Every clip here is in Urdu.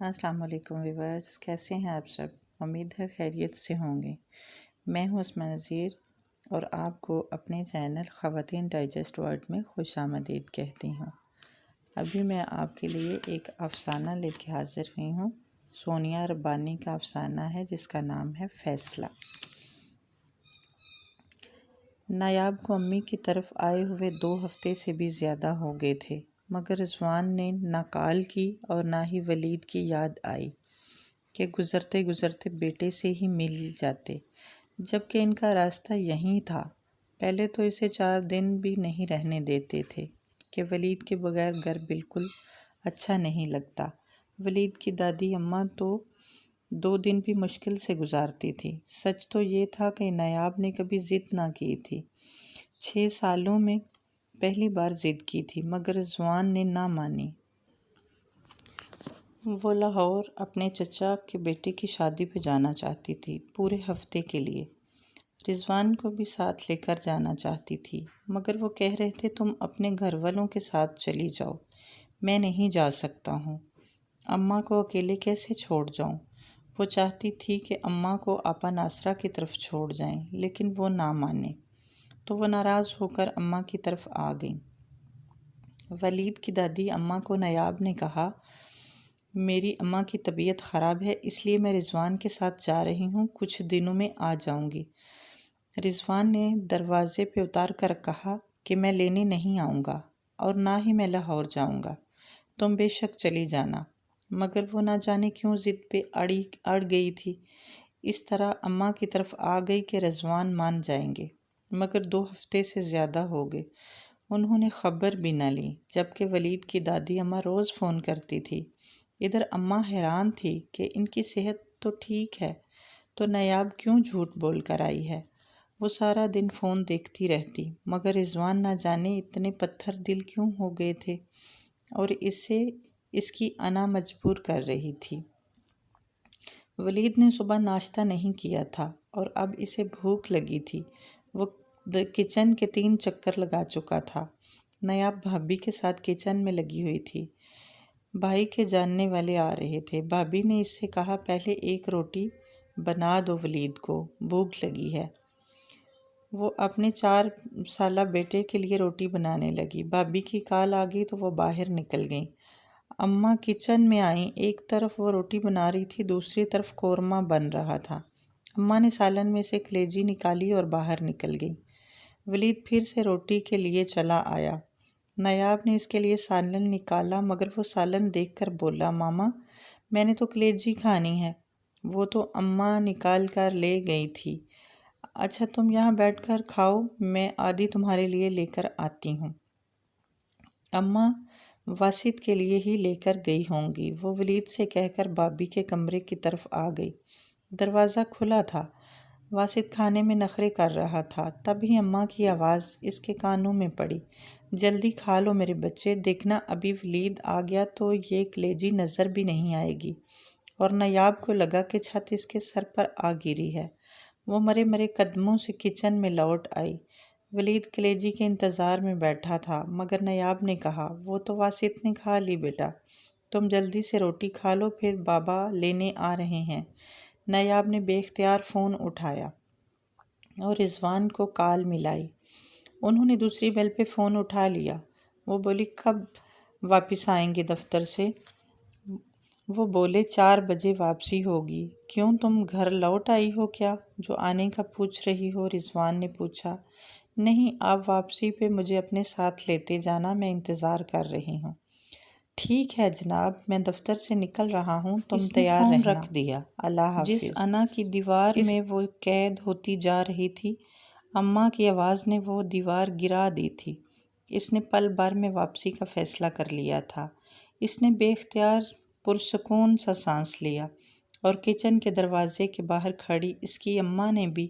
السلام علیکم ویورز، کیسے ہیں آپ سب؟ امید ہے خیریت سے ہوں گے۔ میں ہوں اسما نذیر اور آپ کو اپنے چینل خواتین ڈائجسٹ ورلڈ میں خوش آمدید کہتی ہوں۔ ابھی میں آپ کے لیے ایک افسانہ لے کے حاضر ہوئی ہوں۔ سونیا ربانی کا افسانہ ہے جس کا نام ہے فیصلہ۔ نایاب کو امی کی طرف آئے ہوئے 2 ہفتے سے بھی زیادہ ہو گئے تھے، مگر رضوان نے نہ کال کی اور نہ ہی ولید کی یاد آئی کہ گزرتے گزرتے بیٹے سے ہی مل جاتے، جبکہ ان کا راستہ یہیں تھا۔ پہلے تو اسے 4 دن بھی نہیں رہنے دیتے تھے کہ ولید کے بغیر گھر بالکل اچھا نہیں لگتا۔ ولید کی دادی اماں تو 2 دن بھی مشکل سے گزارتی تھی۔ سچ تو یہ تھا کہ نایاب نے کبھی ضد نہ کی تھی۔ 6 سالوں میں پہلی بار ضد کی تھی، مگر رضوان نے نہ مانی۔ وہ لاہور اپنے چچا کے بیٹے کی شادی پہ جانا چاہتی تھی، پورے ہفتے کے لیے۔ رضوان کو بھی ساتھ لے کر جانا چاہتی تھی، مگر وہ کہہ رہے تھے تم اپنے گھر والوں کے ساتھ چلی جاؤ، میں نہیں جا سکتا ہوں۔ اماں کو اکیلے کیسے چھوڑ جاؤں؟ وہ چاہتی تھی کہ اماں کو آپا ناصرہ کی طرف چھوڑ جائیں، لیکن وہ نہ مانے، تو وہ ناراض ہو کر اماں کی طرف آ گئیں۔ ولید کی دادی اماں کو نایاب نے کہا، میری اماں کی طبیعت خراب ہے، اس لیے میں رضوان کے ساتھ جا رہی ہوں، کچھ دنوں میں آ جاؤں گی۔ رضوان نے دروازے پہ اتار کر کہا کہ میں لینے نہیں آؤں گا اور نہ ہی میں لاہور جاؤں گا، تم بے شک چلی جانا۔ مگر وہ نہ جانے کیوں ضد پہ اڑ گئی تھی۔ اس طرح اماں کی طرف آ گئی کہ رضوان مان جائیں گے، مگر 2 ہفتے سے زیادہ ہو گئے، انہوں نے خبر بھی نہ لی، جبکہ ولید کی دادی اماں روز فون کرتی تھی۔ ادھر اماں حیران تھی کہ ان کی صحت تو ٹھیک ہے، تو نایاب کیوں جھوٹ بول کر آئی ہے؟ وہ سارا دن فون دیکھتی رہتی، مگر رضوان نہ جانے اتنے پتھر دل کیوں ہو گئے تھے اور اسے اس کی انا مجبور کر رہی تھی۔ ولید نے صبح ناشتہ نہیں کیا تھا اور اب اسے بھوک لگی تھی۔ وہ کچن کے 3 چکر لگا چکا تھا۔ نایاب بھابھی کے ساتھ کچن میں لگی ہوئی تھی۔ بھائی کے جاننے والے آ رہے تھے۔ بھابھی نے اس سے کہا، پہلے 1 روٹی بنا دو، ولید کو بھوک لگی ہے۔ وہ اپنے 4 سالہ بیٹے کے لیے روٹی بنانے لگی۔ بھابھی کی کال آ گئی تو وہ باہر نکل گئیں۔ اماں کچن میں آئیں، ایک طرف وہ روٹی بنا رہی تھی، دوسری طرف قورمہ بن رہا تھا۔ اماں نے سالن میں سے کلیجی نکالی اور باہر نکل گئی۔ ولید پھر سے روٹی کے لیے چلا آیا۔ نایاب نے اس کے لیے سالن نکالا، مگر وہ سالن دیکھ کر بولا، ماما میں نے تو کلیجی کھانی ہے، وہ تو اماں نکال کر لے گئی تھی۔ اچھا تم یہاں بیٹھ کر کھاؤ، میں آدھی تمہارے لیے لے کر آتی ہوں۔ اماں واسط کے لیے ہی لے کر گئی ہوں گی، وہ ولید سے کہہ کر بھابھی کے کمرے کی طرف آ گئی۔ دروازہ کھلا تھا۔ واسط کھانے میں نخرے کر رہا تھا، تبھی اماں کی آواز اس کے کانوں میں پڑی، جلدی کھا لو میرے بچے، دیکھنا ابھی ولید آ گیا تو یہ کلیجی نظر بھی نہیں آئے گی۔ اور نایاب کو لگا کہ چھت اس کے سر پر آ گری ہے۔ وہ مرے مرے قدموں سے کچن میں لوٹ آئی۔ ولید کلیجی کے انتظار میں بیٹھا تھا، مگر نایاب نے کہا، وہ تو واسط نے کھا لی بیٹا، تم جلدی سے روٹی کھا لو، پھر بابا لینے آ رہے ہیں۔ نایاب نے بے اختیار فون اٹھایا اور رضوان کو کال ملائی۔ انہوں نے دوسری بیل پہ فون اٹھا لیا۔ وہ بولی، کب واپس آئیں گے دفتر سے؟ وہ بولے، 4 بجے واپسی ہوگی۔ کیوں تم گھر لوٹ آئی ہو کیا، جو آنے کا پوچھ رہی ہو؟ رضوان نے پوچھا۔ نہیں، آپ واپسی پہ مجھے اپنے ساتھ لیتے جانا، میں انتظار کر رہی ہوں۔ ٹھیک ہے جناب، میں دفتر سے نکل رہا ہوں، تم تیار رہنا۔ اس نے فون رکھ دیا۔ اللہ حافظ۔ جس انا کی دیوار میں وہ قید ہوتی جا رہی تھی، اماں کی آواز نے وہ دیوار گرا دی تھی۔ اس نے پل بھر میں واپسی کا فیصلہ کر لیا تھا۔ اس نے بے اختیار پرسکون سا سانس لیا، اور کچن کے دروازے کے باہر کھڑی اس کی اماں نے بھی،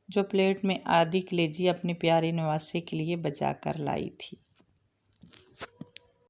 جو پلیٹ میں آدھی کلیجی اپنے پیارے نواسے کے لیے بچا کر لائی تھی۔